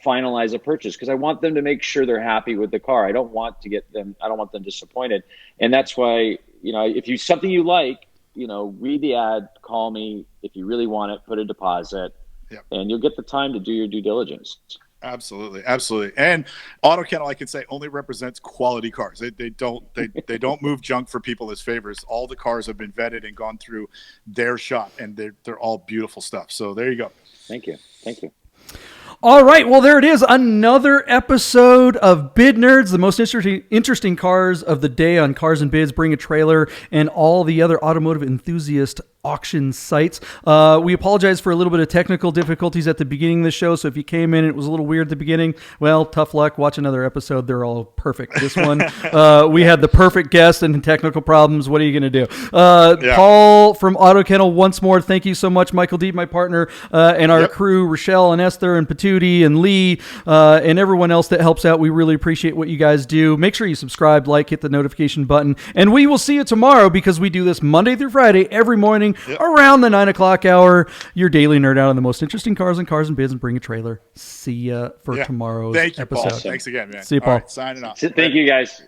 finalize a purchase because I want them to make sure they're happy with the car. I don't want them disappointed. And that's why, you know, if you something you like, you know, read the ad, call me. If you really want it, put a deposit, and you'll get the time to do your due diligence. Absolutely. And Auto Kennel, I can say, only represents quality cars. They don't move junk for people as favors. All the cars have been vetted and gone through their shop, and they're all beautiful stuff. So there you go. Thank you. All right, well, there it is. Another episode of Bid Nerds, the most interesting cars of the day on Cars and Bids, Bring a Trailer, and all the other automotive enthusiast auction sites. We apologize for a little bit of technical difficulties at the beginning of the show, so if you came in, it was a little weird at the beginning. Well, tough luck. Watch another episode. They're all perfect. This one, we had the perfect guest and technical problems. What are you going to do? Paul from Auto Kennel, once more, thank you so much. Michael D, my partner, and our crew, Rochelle and Esther and Patootie and Lee, and everyone else that helps out. We really appreciate what you guys do. Make sure you subscribe, like, hit the notification button, and we will see you tomorrow because we do this Monday through Friday every morning around the 9 o'clock hour. Your daily nerd out on the most interesting cars and Cars and Bids, and Bring a Trailer. See ya for tomorrow's Thank you, episode. Paul. Thanks again, man. See you, Paul. All right, signing off. Thank you, guys.